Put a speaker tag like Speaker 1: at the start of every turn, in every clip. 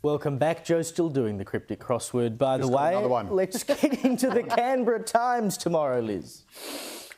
Speaker 1: Welcome back. Joe's still doing the cryptic crossword, by the way.
Speaker 2: Another one.
Speaker 1: Let's get into the Canberra Times tomorrow, Liz.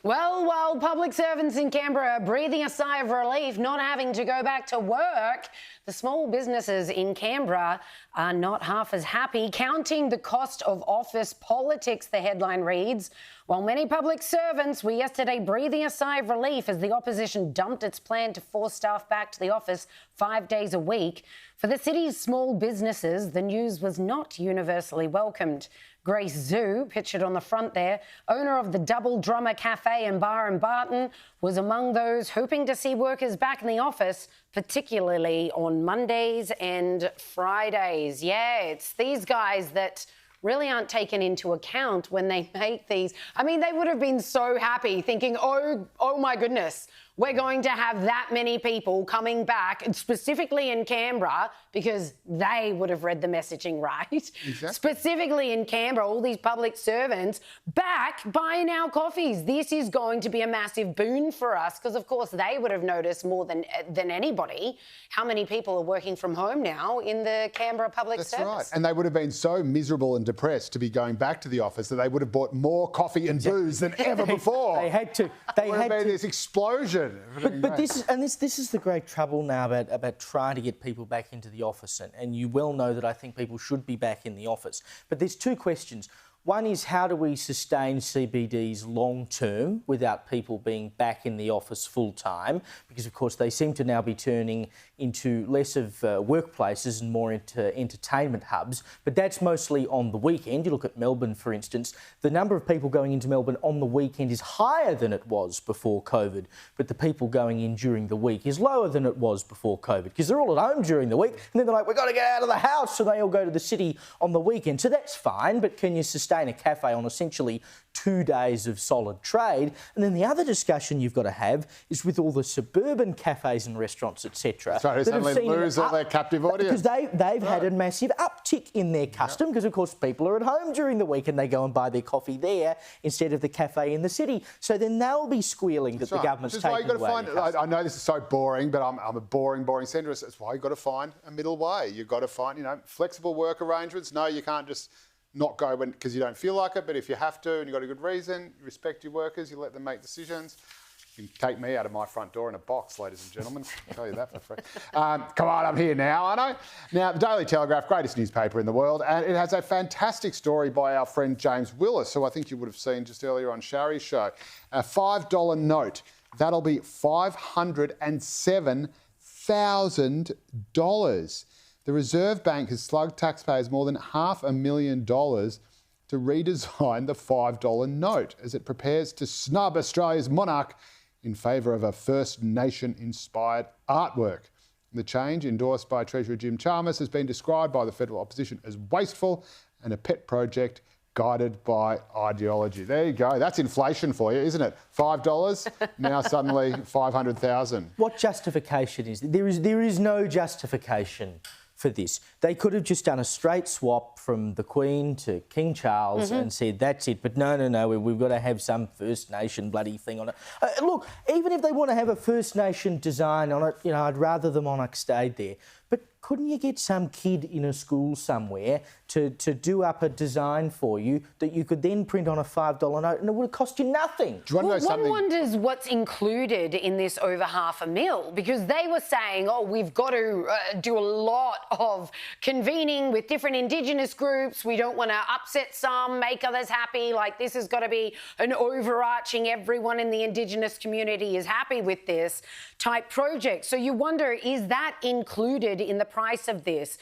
Speaker 3: Well, while public servants in Canberra are breathing a sigh of relief not having to go back to work, the small businesses in Canberra are not half as happy. Counting the cost of office politics, the headline reads, while many public servants were yesterday breathing a sigh of relief as the opposition dumped its plan to force staff back to the office 5 days a week, for the city's small businesses, the news was not universally welcomed. Grace Zhu, pictured on the front there, owner of the Double Drummer Cafe and Bar in Barton, was among those hoping to see workers back in the office, particularly on Mondays and Fridays. Yeah, it's these guys that really aren't taken into account when they make these. I mean, they would have been so happy thinking, oh my goodness, we're going to have that many people coming back, specifically in Canberra, because they would have read the messaging right. Exactly. Specifically in Canberra, all these public servants back buying our coffees. This is going to be a massive boon for us because, of course, they would have noticed more than anybody how many people are working from home now in the Canberra public service.
Speaker 2: That's right. And they would have been so miserable and depressed to be going back to the office that they would have bought more coffee and booze than ever before.
Speaker 1: They had to.
Speaker 2: There would have been this explosion.
Speaker 1: But this is the great trouble now about trying to get people back into the office, and you well know that I think people should be back in the office. But there's two questions. One is, how do we sustain CBDs long term without people being back in the office full time? Because, of course, they seem to now be turning into less of workplaces and more into entertainment hubs. But that's mostly on the weekend. You look at Melbourne, for instance, the number of people going into Melbourne on the weekend is higher than it was before COVID. But the people going in during the week is lower than it was before COVID because they're all at home during the week. And then they're like, we've got to get out of the house. So they all go to the city on the weekend. So that's fine. But can you sustain a cafe on essentially 2 days of solid trade? And then the other discussion you've got to have is with all the suburban cafes and restaurants, etc.
Speaker 2: So they suddenly lose all their captive audience.
Speaker 1: Because they've had a massive uptick in their custom because, of course, people are at home during the week and they go and buy their coffee there instead of the cafe in the city. So then they'll be squealing that the government's taking away.
Speaker 2: I know this is so boring, but I'm a boring centrist. That's why you've got to find a middle way. You've got to find, flexible work arrangements. No, you can't just not go because you don't feel like it, but if you have to and you've got a good reason, you respect your workers, you let them make decisions. You can take me out of my front door in a box, ladies and gentlemen. I'll tell you that for free. Come on, I'm here now, aren't I? Now, the Daily Telegraph, greatest newspaper in the world, and it has a fantastic story by our friend James Willis, who I think you would have seen just earlier on Sharry's show. A $5 note, that'll be $507,000. The Reserve Bank has slugged taxpayers more than $500,000 to redesign the $5 note as it prepares to snub Australia's monarch in favour of a First Nation-inspired artwork. The change, endorsed by Treasurer Jim Chalmers, has been described by the federal opposition as wasteful and a pet project guided by ideology. There you go. That's inflation for you, isn't it? $5, now suddenly $500,000.
Speaker 1: What justification is there? There is no justification for this. They could have just done a straight swap from the Queen to King Charles and said, that's it. But no, we've got to have some First Nation bloody thing on it. Look, even if they want to have a First Nation design on it, I'd rather the monarch stayed there. But couldn't you get some kid in a school somewhere to do up a design for you that you could then print on a $5 note and it would have cost you nothing?
Speaker 2: Do you want to know something?
Speaker 3: One wonders what's included in this over $500,000 because they were saying, we've got to do a lot of convening with different Indigenous groups. We don't want to upset some, make others happy. Like, this has got to be an overarching, everyone in the Indigenous community is happy with this type project. So you wonder, is that included in the price of this?